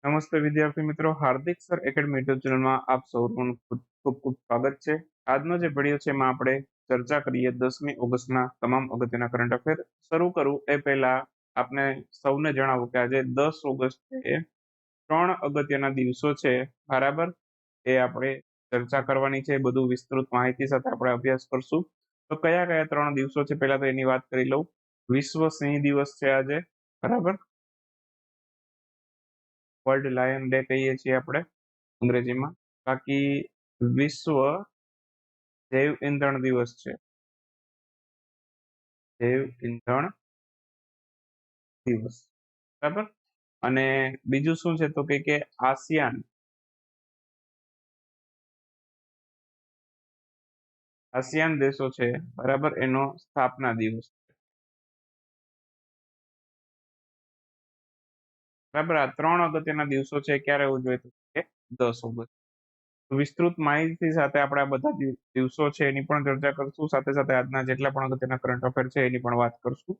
નમસ્તે વિદ્યાર્થી મિત્રો, હાર્દિક સર એકેડમી યુટ્યુબ ચેનલમાં આપ સૌનું ખૂબ ખૂબ સ્વાગત છે. આજનો જે વિડીયો છે એમાં આપણે ચર્ચા કરીએ 10મી ઓગસ્ટના તમામ અગત્યના કરંટ અફેર. શરૂ કરું એ પહેલા આપને સૌને જણાવું કે આજે 10 ઓગસ્ટ છે, 3 અગત્યના દિવસો છે, બરાબર. એ આપણે ચર્ચા કરવાની છે, બધું વિસ્તૃત માહિતી સાથે આપણે અભ્યાસ કરશું. તો કયા કયા 3 દિવસો છે પહેલા તો એની વાત કરી લઉં. વિશ્વ સિંહ દિવસ છે આજે, બરાબર. વર્લ્ડ લાયન ડે કહીએ છીએ આપણે અંગ્રેજીમાં. બાકી વિશ્વ જૈવ ઇંધણ દિવસ છે, જૈવ ઇંધણ દિવસ, બરાબર. અને બીજું શું છે તો કે આસિયાન આસિયાન દેશો છે, બરાબર, એનો સ્થાપના દિવસ, બરાબર. આ 3 અગત્યના દિવસો છે. ક્યારે ઉજવાય તો કે 10 ઓગસ્ટ. વિસ્તૃત માહિતી સાથે આપણે આ બધા દિવસો છે એની પણ ચર્ચા કરશું, સાથે સાથે આજના જેટલા પણ અગત્યના કરંટ અફેર છે એની પણ વાત કરશું.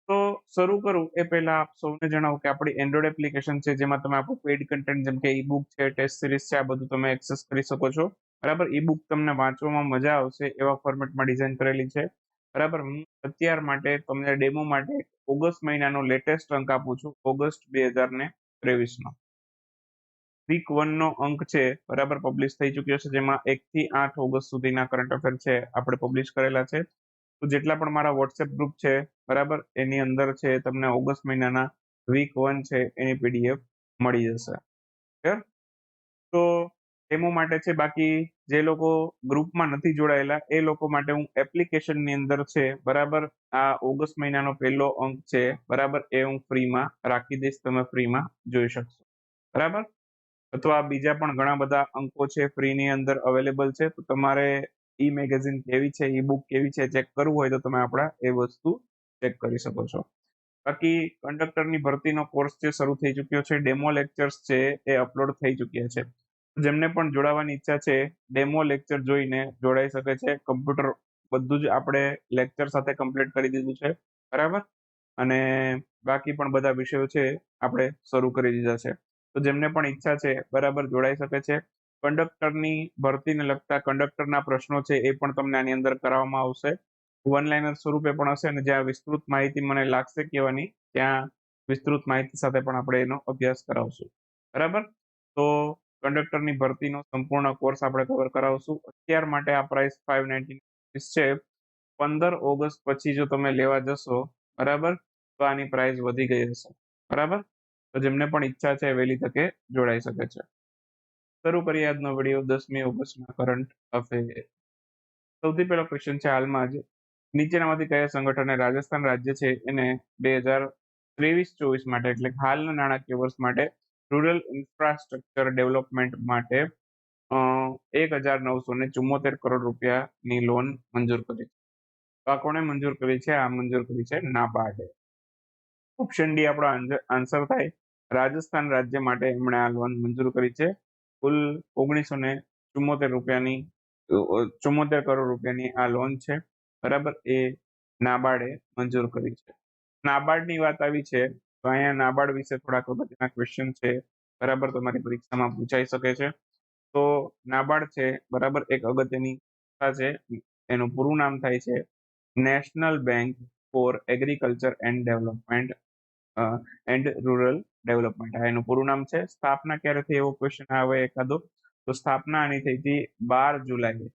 તો શરૂ કરું એ પહેલા આપ સૌને જણાવું કે આપણી એન્ડ્રોઇડ એપ્લિકેશન છે જેમાં તમે આપણું પેઇડ કન્ટેન્ટ જેમ કે ઈ બુક છે, ટેસ્ટ સિરીઝ છે, આ બધું તમે એક્સેસ કરી શકો છો, બરાબર. ઈ બુક તમને વાંચવામાં મજા આવશે એવા ફોર્મેટમાં ડિઝાઇન કરેલી છે, બરાબર. હું અત્યાર માટે તમને ડેમો માટે ઓગસ્ટ મહિનાનો લેટેસ્ટ અંક આપું છું, ઓગસ્ટ 2023 નો વીક 1 નો અંક છે, બરાબર, પબ્લિશ થઈ ચુક્યો છે, જેમાં 1 થી 8 ઓગસ્ટ સુધીના કરંટ અફેર છે આપણે પબ્લિશ કરેલા છે. તો જેટલા પણ મારા વોટ્સએપ ગ્રુપ છે, બરાબર, એની અંદર છે તમને ઓગસ્ટ મહિનાના વીક 1 છે એની પીડીએફ મળી જશે. ક્લિયર? તો ડેમો માટે છે. બાકી જે લોકો ગ્રુપમાં નથી જોડાયેલા એ લોકો માટે હું એપ્લિકેશનની અંદર છે, બરાબર, આ ઓગસ્ટ મહિનાનો પહેલો અંક છે, બરાબર, એ હું ફ્રીમાં રાખી દઈશ, તમે ફ્રીમાં જોઈ શકશો, બરાબર. અથવા બીજા પણ ઘણા બધા અંકો છે ફ્રીની અંદર અવેલેબલ છે. તો તમારે ઈ મેગેઝિન કેવી છે, ઈ બુક કેવી છે ચેક કરવું હોય તો તમે આપણા એ વસ્તુ ચેક કરી શકો છો. બાકી કંડક્ટરની ભરતીનો કોર્સ છે શરૂ થઈ ચુક્યો છે, ડેમો લેક્ચર્સ છે એ અપલોડ થઈ ચુક્યા છે. જેમને પણ જોડાવાની ઈચ્છા છે ડેમો લેક્ચર જોઈને જોડાઈ શકે છે. કમ્પ્યુટર બધું જ આપણે લેક્ચર સાથે કમ્પ્લીટ કરી દીધું છે, બરાબર. અને બાકી પણ બધા વિષયો છે આપણે શરૂ કરી દીધા છે. તો જેમને પણ ઈચ્છા છે, બરાબર, જોડાઈ શકે છે. કંડક્ટરની ભરતીને લગતા કંડક્ટરના પ્રશ્નો છે એ પણ તમને આની અંદર કરાવવામાં આવશે. વન લાઇનર સ્વરૂપે પણ હશે અને જ્યાં વિસ્તૃત માહિતી મને લાગશે કહેવાની ત્યાં વિસ્તૃત માહિતી સાથે પણ આપણે એનો અભ્યાસ કરાવશું, બરાબર. તો કંડક્ટરની ભરતીનો સંપૂર્ણ કોર્સ આપણે કવર કરાવશું. અત્યાર માટે આ પ્રાઇસ 599 છે. 15 ઓગસ્ટ પછી જો તમે લેવા જશો, બરાબર, તો આની પ્રાઇસ વધી ગઈ હશે, બરાબર. તો જેમને પણ ઈચ્છા છે વહેલી તકે જોડાઈ શકે છે. શરૂ કરીએ આજનો વિડીયો 10મી ઓગસ્ટના કરંટ અફેર. સૌથી પહેલો ક્વેશ્ચન છે, હાલમાં જ નીચેનામાંથી કયા સંગઠને રાજસ્થાન રાજ્ય છે એને 2023-24 માટે એટલે કે હાલના નાણાકીય વર્ષ માટે રૂરલ ઇન્ફ્રાસ્ટ્રક્ચર ડેવલપમેન્ટ માટે 1974 કરોડ રૂપિયાની લોન મંજૂર કરી છે. તો આ કોણે મંજૂર કરી છે? આ મંજૂર કરી છે નાબાર્ડે. ઓપ્શન ડી આપણો આન્સર થાય. રાજસ્થાન રાજ્ય માટે એમણે આ લોન મંજૂર કરી છે. કુલ 74 કરોડ રૂપિયાની આ લોન છે, બરાબર, એ નાબાર્ડે મંજૂર કરી છે. નાબાર્ડની વાત આવી છે તો અહીંયા નાબાર્ડ વિશે થોડાક અગત્યના ક્વેશ્ચન છે, બરાબર, તમારી પરીક્ષામાં પૂછાઈ શકે છે. તો નાબાર્ડ છે, બરાબર, એક અગત્યની સંસ્થા છે. એનું પૂરું નામ થાય છે national bank four agriculture and development and rural development. આ એનું પૂરું નામ છે. સ્થાપના ક્યારે થઈ એવો ક્વેશ્ચન આવે એકાદો. તો સ્થાપના આની થઈ હતી 12 જુલાઈ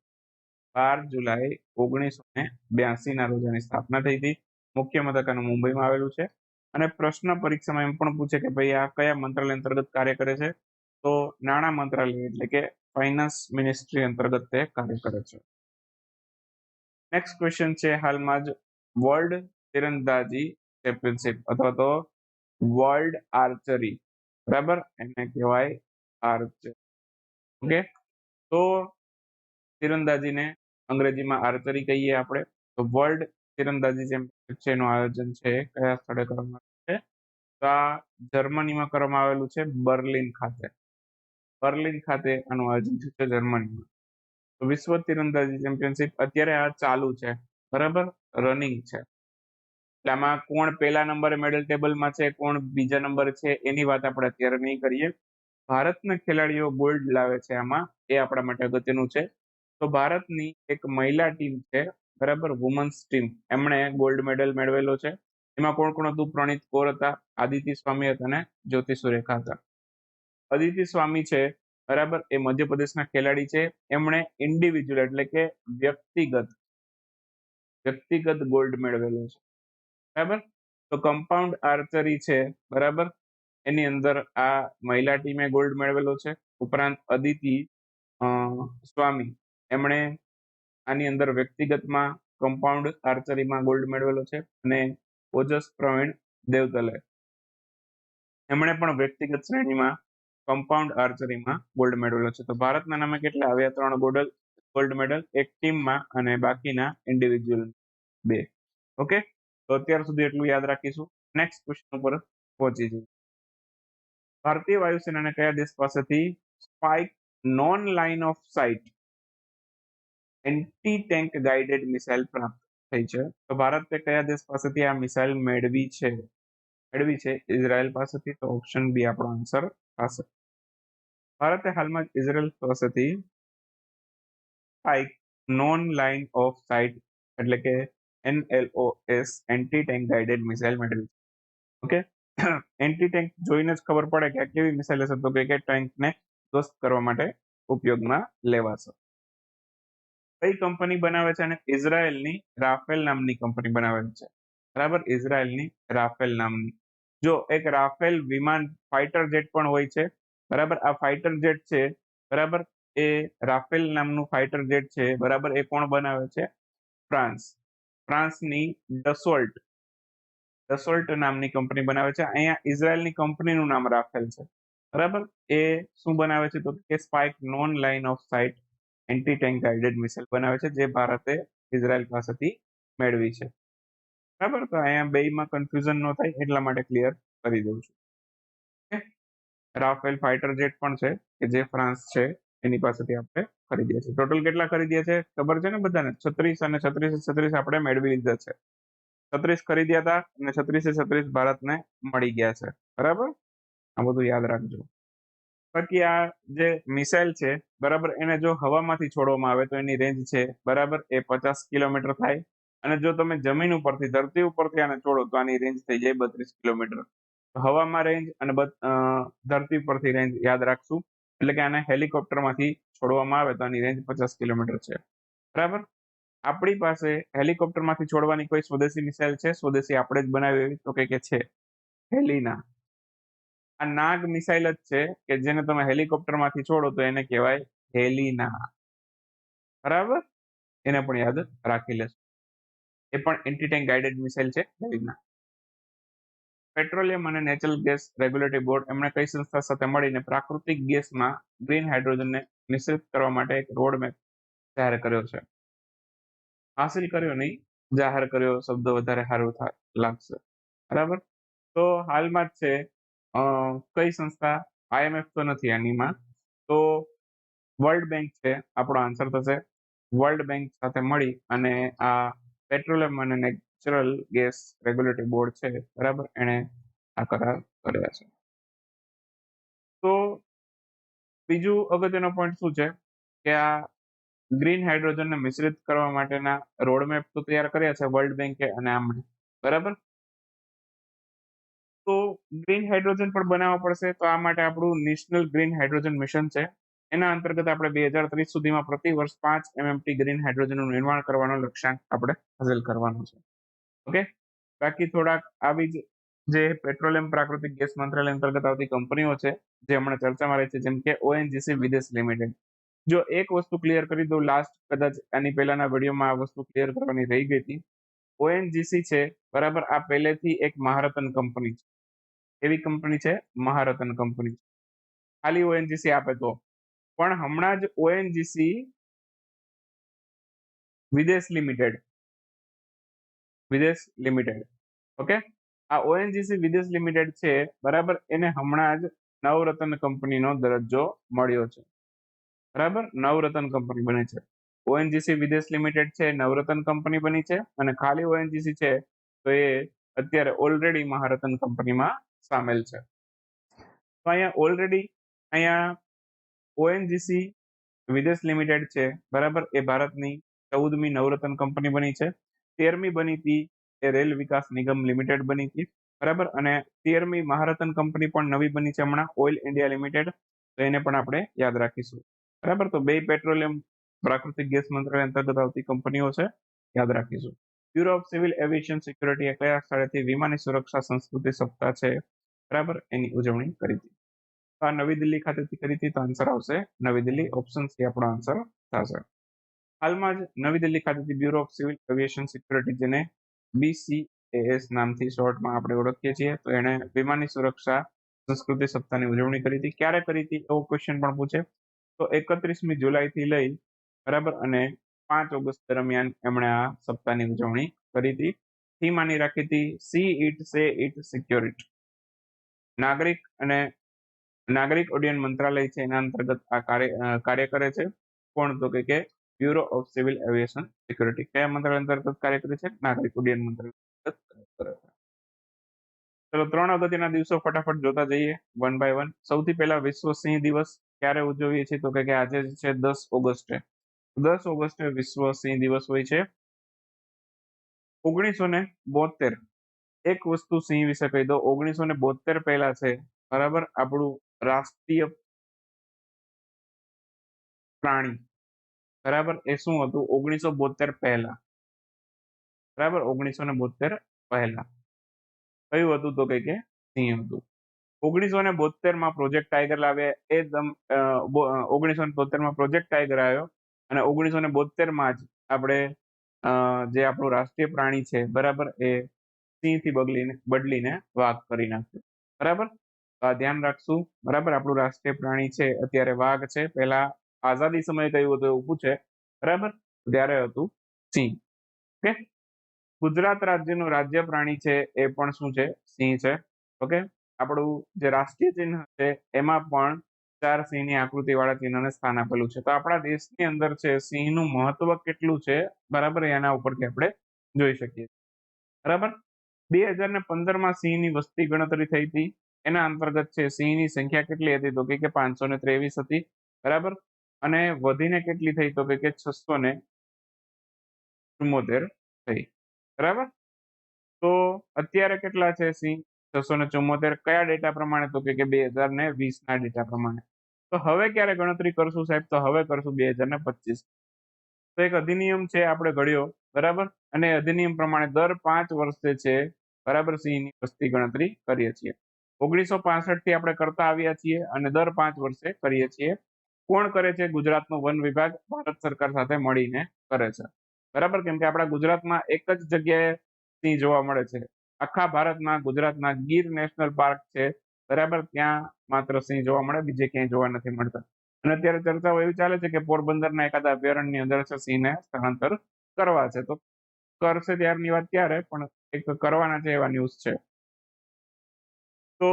1982 ના રોજ આની સ્થાપના થઈ હતી. મુખ્ય મથક આનું મુંબઈમાં આવેલું છે. અને પ્રશ્ન પરીક્ષામાં એમ પણ પૂછે કે ભાઈ આ કયા મંત્રાલય અંતર્ગત કાર્ય કરે છે? તો નાણાં મંત્રાલય એટલે કે ફાઇનાન્સ મિનિસ્ટ્રી અંતર્ગત તે કાર્ય કરે છે. નેક્સ્ટ ક્વેશ્ચન છે, હાલમાં જ વર્લ્ડ તીરંદાજી ચેમ્પિયનશિપ અથવા તો વર્લ્ડ આર્ચરી, બરાબર, એને કહેવાય આર્ચરી. ઓકે, તો તીરંદાજીને અંગ્રેજીમાં આર્ચરી કહીએ આપણે. તો વર્લ્ડ તીરંદાજી ચેમ્પિયનશિપ છે એનું આયોજન છે કયા સ્થળે કરવામાં આવ્યું છે? તો આ જર્મનીમાં કરવામાં આવેલું છે, બર્લિન ખાતે. બર્લિન ખાતે આનું આયોજન થયું છે જર્મનીમાં. તો વિશ્વ તીરંદાજી ચેમ્પિયનશિપ અત્યારે આ ચાલુ છે, બરાબર, રનિંગ છે. એટલે આમાં કોણ પહેલા નંબરે મેડલ ટેબલમાં છે, કોણ બીજા નંબરે છે, એની વાત આપણે અત્યારે નહીં કરીએ. ભારતના ખેલાડીઓ ગોલ્ડ લાવે છે આમાં, એ આપણા માટે અગત્યનું છે. તો ભારતની એક મહિલા ટીમ છે, બરાબર, વુમન્સ ટીમ, એમણે ગોલ્ડ મેડલ મેળવેલો છે. એમાં કોણ કોણ હતું? પ્રણીત કૌર હતા, આદિતિ સ્વામી હતા અને જ્યોતિ સુરેખા હતા. આદિતિ સ્વામી છે, બરાબર, એ મધ્યપ્રદેશના ખેલાડી છે. એમણે ઇન્ડિવિજ્યુઅલ એટલે કે વ્યક્તિગત ગોલ્ડ મેળવેલો છે, બરાબર. તો કમ્પાઉન્ડ આર્ચરી છે, બરાબર, એની અંદર આ મહિલા ટીમે ગોલ્ડ મેળવેલો છે. ઉપરાંત અદિતિ સ્વામી, એમણે આની અંદર વ્યક્તિગતમાં કમ્પાઉન્ડ આર્ચરીમાં ગોલ્ડ મેળવેલો છે. અને ઓજસ પ્રવીણ દેવતલે, એમણે પણ વ્યક્તિગત શ્રેણીમાં કમ્પાઉન્ડ આર્ચરીમાં ગોલ્ડ મેળવેલો છે. તો ભારતના નામે કેટલા આવ્યા? 3 ગોલ્ડ મેડલ, એક ટીમમાં અને બાકીના ઇન્ડિવિજ્યુઅલ 2. ઓકે, તો અત્યાર સુધી એટલું યાદ રાખીશું. નેક્સ્ટ ક્વેશ્ચન ઉપર પહોંચી જઈએ. ભારતીય વાયુસેનાને કયા દેશ પાસેથી spike non line of site anti tank guided missile પ્રાપ્ત થઈ છે? તો ભારતે કયા દેશ પાસેથી આ મિસાઇલ મેળવી છે? ઇઝરાયલ પાસેથી. તો ઓપ્શન બી આપણો આન્સર થશે. ભારતે હાલમાં જ ઇઝરાયલ પાસેથી spike non line of site એટલે કે NLOS anti tank guided missile મેળવી. ઓકે, એન્ટી ટેન્ક જોઈને જ ખબર પડે કે આ કેવી મિસાઇલ હશે, તો કે ટેન્કને ધ્વસ્ત કરવા માટે ઉપયોગમાં લેવાશે. કઈ કંપની બનાવે છે? અને ઇઝરાયલની રાફેલ નામની કંપની બનાવે છે, બરાબર, ઇઝરાયલની રાફેલ નામની. જો એક રાફેલ વિમાન ફાઇટર જેટ પણ હોય છે, બરાબર. આ ફાઇટર જેટ છે, બરાબર, એ રાફેલ નામનું ફાઇટર જેટ છે, બરાબર, એ કોણ બનાવે છે? ફ્રાન્સની ડસોલ્ટ નામની કંપની બનાવે છે. અહીંયા ઇઝરાયલની કંપનીનું નામ રાફેલ છે, બરાબર. એ શું બનાવે છે? તો કે spike non line of site anti tank guided missile બનાવે છે, જે ભારતે ઇઝરાયલ પાસેથી મેળવી છે, બરાબર. તો અહીંયા બેમાં કન્ફ્યુઝન ન થાય એટલા માટે ક્લિયર કરી દઉં છું. રાફેલ ફાઇટર જેટ પણ છે કે જે ફ્રાન્સ છે એની પાસેથી આપણે ખરીદ્યા છે. ટોટલ કેટલા ખરીદ્યા છે ખબર છે ને બધાને? 36 અને 36 આપણે મેળવી લીધા છે. 36 ખરીદ્યા હતા અને 36 ભારતને મળી ગયા છે, બરાબર. આ બધું યાદ રાખજો. બાકી આ જે મિસાઇલ છે, બરાબર, એને જો હવામાંથી છોડવામાં આવે તો એની રેન્જ છે, બરાબર, એ 50 કિલોમીટર થાય. અને જો તમે જમીન ઉપરથી, ધરતી ઉપરથી આને છોડો તો આની રેન્જ થઈ જાય 32 કિલોમીટર. હવામાં રેન્જ અને ધરતી પરથી રેન્જ યાદ રાખશું. એટલે કે આને હેલિકોપ્ટરમાંથી છોડવામાં આવે તો આની રેન્જ 50 કિલોમીટર છે, બરાબર. આપણી પાસે હેલિકોપ્ટરમાંથી છોડવાની કોઈ સ્વદેશી મિસાઇલ છે? સ્વદેશી આપણે જ બનાવી એવી? તો કે છે હેલિના. આ નાગ મિસાઇલ જ છે કે જેને તમે હેલિકોપ્ટરમાંથી છોડો તો એને કહેવાય હેલિના, બરાબર. એને પણ યાદ રાખી લેશું. એ પણ એન્ટી ટેન્ક ગાઇડેડ મિસાઇલ છે હેલિના. પેટ્રોલિયમ અને નેચરલ ગેસ રેગ્યુલેટરી બોર્ડ એમણે કઈ સંસ્થા સાથે મળીને પ્રાકૃતિક ગેસમાં ગ્રીન હાઇડ્રોજનને મિશ્રિત કરવા માટે એક રોડ મેપ જાહેર કર્યો છે? હાસિલ કર્યો નહીં, જાહેર કર્યો શબ્દ વધારે સારું લાગશે, બરાબર. તો હાલમાં જ છે કઈ સંસ્થા? IMF તો નથી આનીમાં, તો વર્લ્ડ બેંક છે આપણો આન્સર થશે. વર્લ્ડ બેંક સાથે મળી અને આ પેટ્રોલિયમ અને નેચરલ ગેસ રેગ્યુલેટરી બોર્ડ છે, બરાબર, એને આ કરાર કર્યા છે. તો બીજું અગત્યનો પોઈન્ટ શું છે કે આ ગ્રીન હાઇડ્રોજનને મિશ્રિત કરવા માટેના રોડમેપ તો તૈયાર કર્યા છે વર્લ્ડ બેંકે અને આમણે, બરાબર. તો ગ્રીન હાઇડ્રોજન પણ બનાવવા પડશે. તો આ માટે આપણું નેશનલ ગ્રીન હાઇડ્રોજન મિશન છે. એના અંતર્ગત આપણે 2030 સુધીમાં પ્રતિ વર્ષ 5 MMT ગ્રીન હાઇડ્રોજનનું નિર્માણ કરવાનો લક્ષ્યાંક આપણે હાંસલ કરવાનો છે. ઓકે, બાકી થોડાક આવી જ જે પેટ્રોલિયમ પ્રાકૃતિક ગેસ મંત્રાલય અંતર્ગત આવતી કંપનીઓ છે જે હમણાં ચર્ચામાં રહી છે, જેમ કે ONGC વિદેશ લિમિટેડ. જો એક વસ્તુ ક્લિયર કરી દઉં, લાસ્ટ કદાચ આની પહેલાના વિડીયોમાં આ વસ્તુ ક્લિયર કરવાની રહી ગઈ હતી. ONGC છે, બરાબર, આ પહેલેથી એક મહારતન કંપની છે. એવી કંપની છે, મહારતન કંપની. ખાલી ONGC આપે તો, પણ હમણાં જ ONGC વિદેશ લિમિટેડ, ઓકે, આ ONGC વિદેશ લિમિટેડ છે, બરાબર, એને હમણાં જ નવરત્ન કંપનીનો દરજ્જો મળ્યો છે, બરાબર. નવરત્ન કંપની બની છે. ONGC વિદેશ લિમિટેડ છે, નવરત્ન કંપની બની છે. અને ખાલી ONGC છે તો એ અત્યારે ઓલરેડી મહારત્ન કંપનીમાં સામેલ છે. તો અહીંયા ઓલરેડી અહીંયા ઓએનજીસી વિદેશ લિમિટેડ છે, બરાબર, એ ભારતની 14મી નવરત્ન કંપની બની છે. 13મી બની હતી એ રેલ વિકાસ નિગમ લિમિટેડ બની હતી, બરાબર, અને 13મી મહારત્ન કંપની પણ નવી બની છે હમણાં, ઓઇલ ઇન્ડિયા લિમિટેડ. તો એને પણ આપણે યાદ રાખીશું, બરાબર. તો બે પેટ્રોલિયમ પ્રાકૃતિક ગેસ મંત્રાલય અંતર્ગત આવતી કંપનીઓ છે, યાદ રાખીશું. Bureau of civil aviation security કયા સ્થળેથી વિમાની સુરક્ષા સંસ્કૃતિ સપ્તાહ છે, બરાબર, એની ઉજવણી કરી હતી? તો આ નવી દિલ્હી ખાતેથી કરી હતી, તો આન્સર આવશે નવી દિલ્હી. ઓપ્શન સી આપણો આન્સર થશે. હાલમાં જ નવી દિલ્હી ખાતેથી bureau of civil aviation security, જેને BCAS નામથી શોર્ટમાં આપણે ઓળખીએ છીએ, તો એને વિમાની સુરક્ષા સંસ્કૃતિ સપ્તાહની ઉજવણી કરી હતી. ક્યારે કરી હતી એવો ક્વેશ્ચન પણ પૂછે, તો 31મી જુલાઈથી લઈ, બરાબર, અને 5 ઓગસ્ટ દરમિયાન એમણે આ સપ્તાહની ઉજવણી કરી હતી. થીમ આની રાખી હતી સી ઇટ સે ઇટ સિક્યોરિટી. નાગરિક ઉડ્ડયન મંત્રાલય છે એના અંતર્ગત આ કાર્ય કરે છે. કોણ? તો કે bureau of civil aviation security. કયા મંત્રાલય અંતર્ગત કાર્ય કરે છે? નાગરિક ઉડ્ડયન મંત્રાલય અંતર્ગત કાર્ય કરે છે. ચલો 3 અગત્યના દિવસો ફટાફટ જોતા જઈએ, વન બાય વન. સૌથી પહેલા વિશ્વ સિંહ દિવસ ક્યારે ઉજવીએ છીએ? તો કે આજે છે 10 ઓગસ્ટે. 10 ઓગસ્ટે વિશ્વ સિંહ દિવસ હોય છે. 1972, એક વસ્તુ સિંહ વિશે કહી દો. 1972 પહેલા છે, બરાબર, આપણું રાષ્ટ્રીય પ્રાણી, બરાબર, એ શું હતું? 1972 પહેલા, બરાબર, 1972 પહેલા કયું હતું? તો કે સિંહ હતું. 1972 પ્રોજેક્ટ ટાઈગર લાવ્યા. 1972 પ્રોજેક્ટ ટાઈગર આવ્યો, અને 1972 જ આપણે જે આપણું રાષ્ટ્રીય પ્રાણી છે, બરાબર, એ સિંહથી બદલીને વાઘ કરી નાખ્યું, બરાબર. તો આ ધ્યાન રાખશું, બરાબર. આપણું રાષ્ટ્રીય પ્રાણી છે અત્યારે વાઘ છે. પહેલા આઝાદી સમયે કયું હતું એવું પૂછે, બરાબર, ત્યારે હતું સિંહ. ઓકે. ગુજરાત રાજ્યનું રાજ્ય પ્રાણી છે એ પણ શું છે? સિંહ છે. ઓકે. આપણું જે રાષ્ટ્રીય ચિહ્ન છે એમાં પણ 4 સિંહની આકૃતિ વાળા ચિહ્નને સ્થાન આપેલું છે. તો આપણા દેશની અંદર છે સિંહનું મહત્વ કેટલું છે, બરાબર, એના ઉપરથી આપણે જોઈ શકીએ, બરાબર. 2015 સિંહની વસ્તી ગણતરી થઈ હતી. એના અંતર્ગત છે સિંહની સંખ્યા કેટલી હતી? તો કે 523 હતી, બરાબર, અને વધીને કેટલી થઈ? તો કે 674 થઈ, બરાબર. તો અત્યારે કેટલા છે સિંહ? 674. કયા ડેટા પ્રમાણે? તો કે 2020 ના ડેટા પ્રમાણે. તો હવે ક્યારે ગણતરી કરશું સાહેબ? તો હવે કરશું 2025. તો એક અધિનિયમ છે આપણે ઘડ્યો, બરાબર, અને અધિનિયમ પ્રમાણે દર 5 વર્ષે છે, બરાબર, સિંહની વસ્તી ગણતરી કરીએ છીએ. 1965 થી આપણે કરતા આવ્યા છીએ અને દર 5 વર્ષે કરીએ છીએ. કોણ કરે છે? ગુજરાતનો વન વિભાગ ભારત સરકાર સાથે મળીને કરે છે, બરાબર. કેમ કે આપણા ગુજરાતમાં એક જ જગ્યાએ સિંહ જોવા મળે છે. આખા ભારતમાં ગુજરાતના ગીર નેશનલ પાર્ક છે, બરાબર, ત્યાં માત્ર સિંહ જોવા મળે, બીજે ક્યાંય જોવા નથી મળતા. અને અત્યારે ચર્ચાઓ એવી ચાલે છે કે પોરબંદરના એખાદા અભયારણ્યની અંદર છે સિંહને સ્થળાંતર કરવા છે. તો કરશે ત્યારની વાત ત્યારે, પણ એક કરવાના છે એવા ન્યૂઝ છે. તો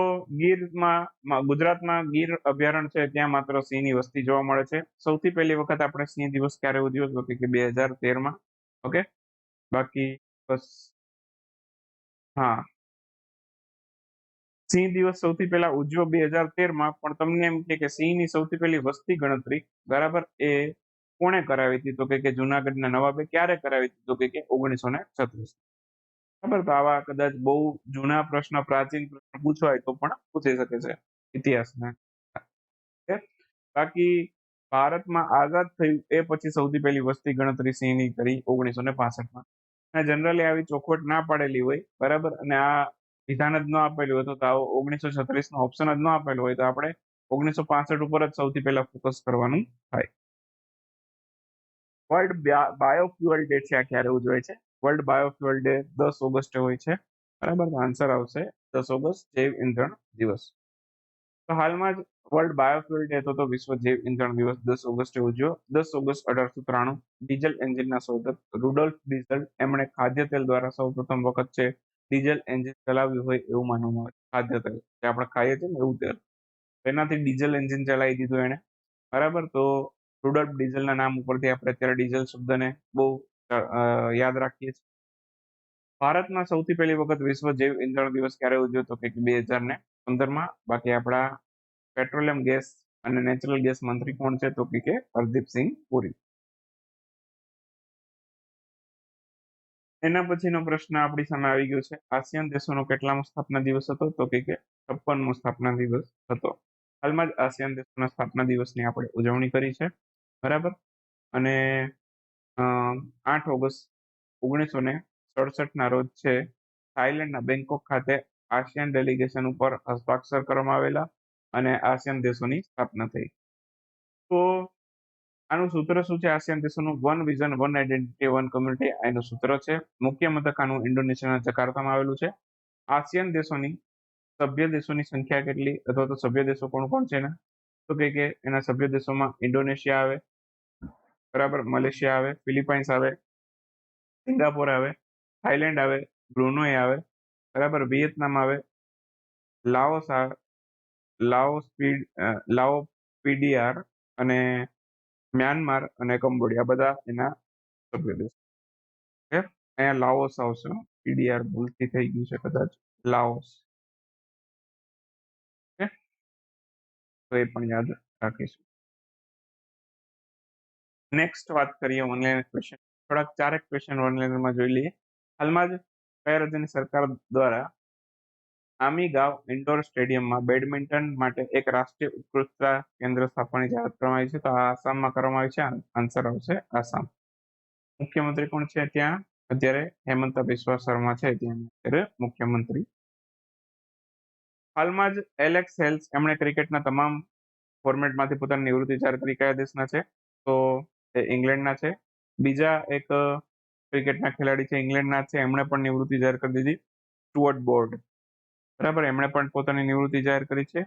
ગુજરાતમાં ગીર અભયારણ્ય છે, ત્યાં માત્ર સિંહની વસ્તી જોવા મળે છે. સૌથી પહેલી વખત આપણે સિંહ દિવસ ક્યારે ઉજવ્યો? તો કે 2013. ઓકે. બાકી બસ, હા, સિંહ દિવસ સૌથી પહેલા ઉજવ્યો 2013, પણ તમને એમ કે સિંહની સૌથી પહેલી વસ્તી ગણતરી, બરાબર, એ કોણે કરાવી હતી? તો કે જુનાગઢના નવાબે. ક્યારે કરાવી હતી? તો કે 1936. બરાબર. તો આવા કદાચ બહુ જૂના પ્રશ્ન, પ્રાચીન પ્રશ્ન પૂછવાય તો પણ પૂછી શકે છે ઇતિહાસના. બાકી ભારતમાં આઝાદ થયું એ પછી સૌથી પહેલી વસ્તી ગણતરી સિંહની કરી 1965. અને જનરલી આવી ચોખવટ ના પાડેલી હોય, બરાબર, અને આ વિધાન જ ન આપેલું હોય, તો આવો 1936 નો ઓપ્શન જ ન આપેલો હોય, તો આપણે 1965 ઉપર જ સૌથી પહેલા ફોકસ કરવાનું થાય. વર્લ્ડ બાયોફ્યુઅલ ડે છે, આ ક્યારે ઉજવાય છે? વર્લ્ડ બાયોફ્યુઅલ ડે 10 ઓગસ્ટે હોય છે, બરાબર. આન્સર આવશે 10 ઓગસ્ટ, જૈવ ઇંધણ દિવસ. તો હાલમાં જ વર્લ્ડ બાયોફ્યુઅલ ડે હતો, તો વિશ્વ જૈવ ઇંધણ દિવસ 10 ઓગસ્ટે ઉજવ્યો. 10 ઓગસ્ટ 1893 ડીઝલ એન્જિનના શોધક રૂડોલ્ફ ડીઝલ, એમણે ખાદ્ય તેલ દ્વારા સૌ પ્રથમ વખત છે ડીઝલ એન્જિન ચલાવ્યું હોય એવું માનવામાં આવે છે. ખાદ્ય તેલ જે આપણે ખાઈએ છીએ ને એવું તેલ, એનાથી ડીઝલ એન્જિન ચલાવી દીધું એને, બરાબર. તો રૂડોલ્ફ ડીઝલના નામ ઉપરથી આપણે અત્યારે ડીઝલ શબ્દને બહુ યાદ રાખીએ છીએ. ભારતમાં સૌથી પહેલી વખત વિશ્વ જૈવ ઇંધણ દિવસ ક્યારે ઉજવ્યો તો કે 2015માં. બાકી આપણા પેટ્રોલિયમ ગેસ અને નેચરલ ગેસ મંત્રી કોણ છે તો કે હરદીપસિંહ પુરી. એના પછીનો પ્રશ્ન આપણી સામે આવી ગયો છે, આસિયાન દેશોનો કેટલામો સ્થાપના દિવસ હતો તો કે 56મો સ્થાપના દિવસ હતો. હાલમાં જ આસિયાન દેશોના સ્થાપના દિવસની આપણે ઉજવણી કરી છે, બરાબર. અને 8 ઓગસ્ટ 1967ના રોજ છે થાઈલેન્ડના બેંકોક ખાતે આસિયાન ડેલિગેશન ઉપર હસ્તાક્ષર કરવામાં આવેલા અને આસિયાન દેશોની સ્થાપના થઈ. તો આનું સૂત્ર શું છે? આસિયાન દેશોનું one vision one identity one community આનું સૂત્ર છે. મુખ્ય મથક આનું ઇન્ડોનેશિયાના જકાર્તામાં આવેલું છે. આસિયાન દેશોની સભ્ય દેશોની સંખ્યા કેટલી અથવા તો સભ્ય દેશો કોણ કોણ છે એના તો કે એના સભ્ય દેશોમાં ઇન્ડોનેશિયા આવે, બરાબર, મલેશિયા આવે, ફિલિપાઇન્સ આવે, સિંગાપોર આવે, થાઈલેન્ડ આવે, બ્રુનોઈ આવે, બરાબર, વિયેતનામ આવે, લાઓસ આવે, લાઓ પીડીઆર અને મ્યાનમાર અને કંબોડિયા બધા એના સભ્ય દેશ. અહીંયા લાઓસ આવશે, પીડીઆર ભૂલથી થઈ ગયું છે કદાચ, લાઓસ. તો એ પણ યાદ રાખીશું. નેક્સ્ટ વાત કરીએ ઓનલાઈન ક્વેશ્ચન. થોડાક 4 ક્વેશ્ચન ઓનલાઈનમાં જોઈ લઈએ. હાલમાં જ કયા રાજ્યની સરકાર દ્વારા આમીગાંવ ઇન્ડોર સ્ટેડિયમમાં બેડમિન્ટન માટે એક રાષ્ટ્રીય ઉત્કૃષ્ટતા કેન્દ્ર સ્થાપવાની જાહેરાત કરવામાં આવી છે? તો આ આસામમાં કરવામાં આવી છે. આન્સર આવશે આસામ. મુખ્યમંત્રી કોણ છે ત્યાં અત્યારે? હેમંત બિસ્વા શર્મા છે ત્યાં અત્યારે મુખ્યમંત્રી. હાલમાં જ એલેક્સ હેલ્સ એમણે ક્રિકેટના તમામ ફોર્મેટમાંથી પોતાની નિવૃત્તિ જાહેર કરી. કયા દેશના છે? તો એ ઇંગ્લેન્ડના છે. બીજા એક ક્રિકેટના ખેલાડી છે, ઇંગ્લેન્ડના છે, એમણે પણ નિવૃત્તિ જાહેર કરી દીધી, સ્ટુઅર્ટ બોર્ડ, બરાબર, એમણે પણ પોતાની નિવૃત્તિ જાહેર કરી છે,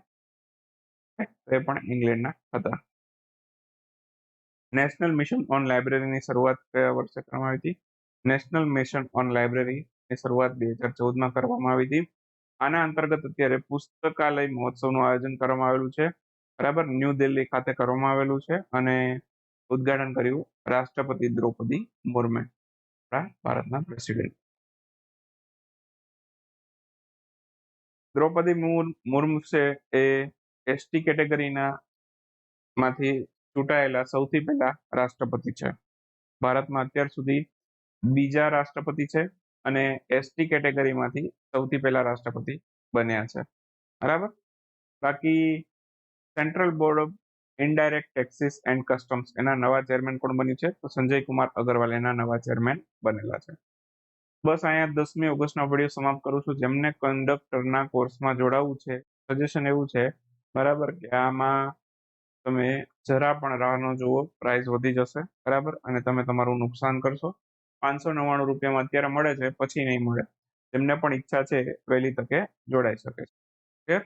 એ પણ ઇંગ્લેન્ડના હતા. નેશનલ મિશન ઓન લાઇબ્રેરીની શરૂઆત કયા વર્ષે કરવામાં આવી હતી? નેશનલ મિશન ઓન લાઇબ્રેરીની શરૂઆત 2014માં કરવામાં આવી હતી. આના અંતર્ગત અત્યારે પુસ્તકાલય મહોત્સવનું આયોજન કરવામાં આવેલું છે, બરાબર, ન્યૂ દિલ્હી ખાતે કરવામાં આવેલું છે અને ઉદ્ઘાટન કર્યું રાષ્ટ્રપતિ દ્રૌપદી મુર્મુ, ભારતના પ્રેસિડેન્ટ. દ્રૌપદી મુર્મુ છે એ એસટી કેટેગરીના માંથી ચૂંટાયેલા સૌથી પહેલા રાષ્ટ્રપતિ છે. ભારતમાં અત્યાર સુધી બીજા રાષ્ટ્રપતિ છે અને એસટી કેટેગરીમાંથી સૌથી પહેલા રાષ્ટ્રપતિ બન્યા છે, બરાબર. બાકી central board of indirect taxes and customs એના નવા ચેરમેન કોણ બન્યું છે? તો સંજય કુમાર અગ્રવાલ એના નવા ચેરમેન બનેલા છે. બસ અહીંયા 10મી ઓગસ્ટનો વિડીયો સમાપ્ત કરું છું. જેમને કંડક્ટરના કોર્સમાં જોડાવવું છે, સજેશન એવું છે, બરાબર, કે આમાં તમે જરા પણ રાહ ન જુઓ, પ્રાઇસ વધી જશે, બરાબર, અને તમે તમારું નુકસાન કરશો. 599 રૂપિયામાં અત્યારે મળે છે, પછી નહીં મળે. જેમને પણ ઈચ્છા છે વહેલી તકે જોડાઈ શકે છે.